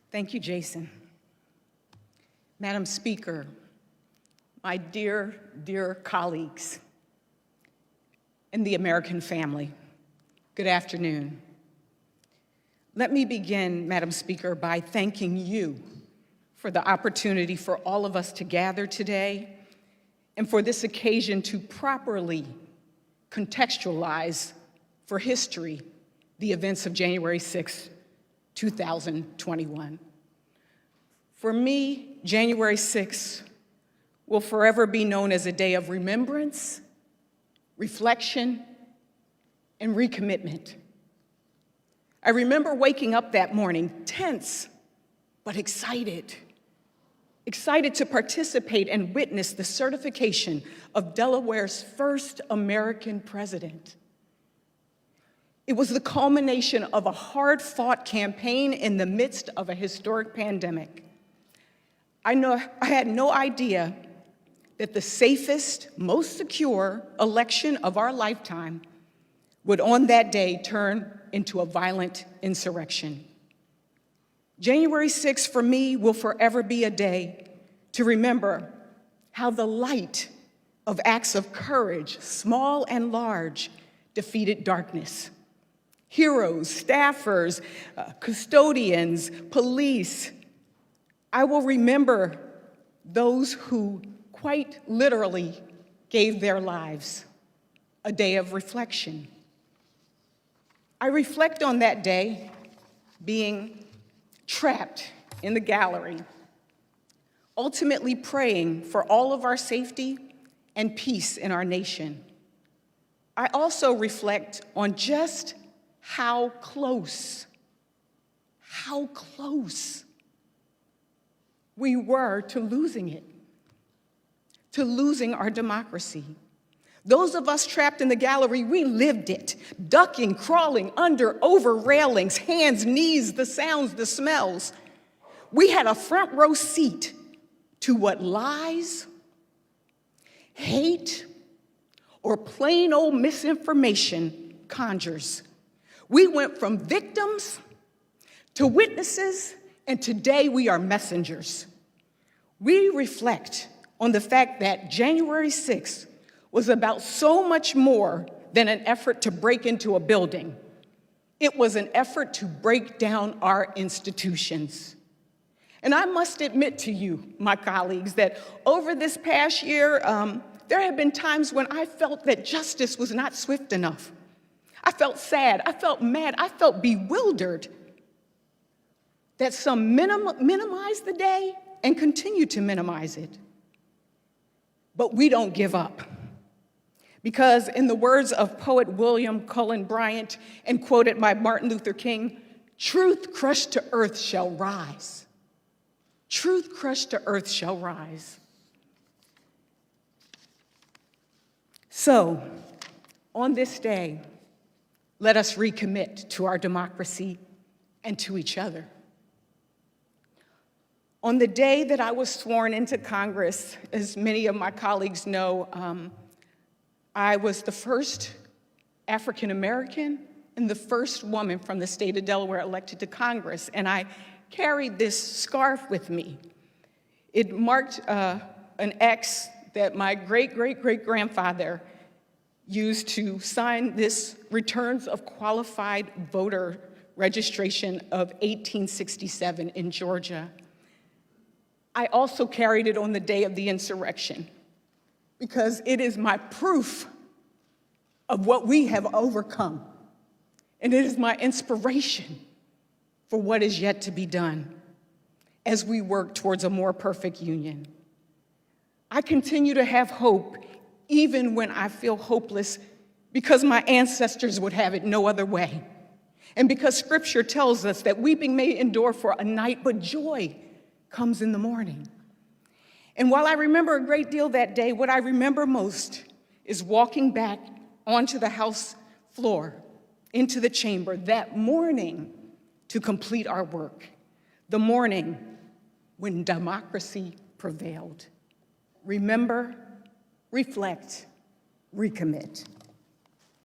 Thank you, Jason. Madam Speaker, my dear, dear colleagues, and the American family, good afternoon. Let me begin, Madam Speaker, by thanking you for the opportunity for all of us to gather today and for this occasion to properly contextualize for history the events of January 6, 2021. For me, January 6 will forever be known as a day of remembrance, reflection, and recommitment. I remember waking up that morning tense, but excited to participate and witness the certification of Delaware's first American president. It was the culmination of a hard-fought campaign in the midst of a historic pandemic. I had no idea that the safest, most secure election of our lifetime would on that day turn into a violent insurrection. January 6th for me will forever be a day to remember how the light of acts of courage, small and large, defeated darkness. Heroes, staffers, custodians, police. I will remember those who quite literally gave their lives, a day of reflection. I reflect on that day being trapped in the gallery, ultimately praying for all of our safety and peace in our nation. I also reflect on just how close we were to losing it, to losing our democracy. Those of us trapped in the gallery, we lived it, ducking, crawling under, over railings, hands, knees, the sounds, the smells. We had a front row seat to what lies, hate, or plain old misinformation conjures. We went from victims to witnesses, and today we are messengers. We reflect on the fact that January 6th was about so much more than an effort to break into a building. It was an effort to break down our institutions. And I must admit to you, my colleagues, that over this past year, there have been times when I felt that justice was not swift enough. I felt sad, I felt mad, I felt bewildered that some minimize the day and continue to minimize it. But we don't give up. Because in the words of poet William Cullen Bryant, and quoted by Martin Luther King, truth crushed to earth shall rise. Truth crushed to earth shall rise. So, on this day, let us recommit to our democracy and to each other. On the day that I was sworn into Congress, as many of my colleagues know, I was the first African American and the first woman from the state of Delaware elected to Congress, and I carried this scarf with me. It marked an X that my great-great-great-grandfather used to sign this returns of qualified voter registration of 1867 in Georgia. I also carried it on the day of the insurrection because it is my proof of what we have overcome, and it is my inspiration for what is yet to be done as we work towards a more perfect union. I continue to have hope even when I feel hopeless because my ancestors would have it no other way. And because Scripture tells us that weeping may endure for a night, but joy comes in the morning. And while I remember a great deal that day, what I remember most is walking back onto the House floor, into the chamber that morning to complete our work, the morning when democracy prevailed. Remember, reflect, recommit.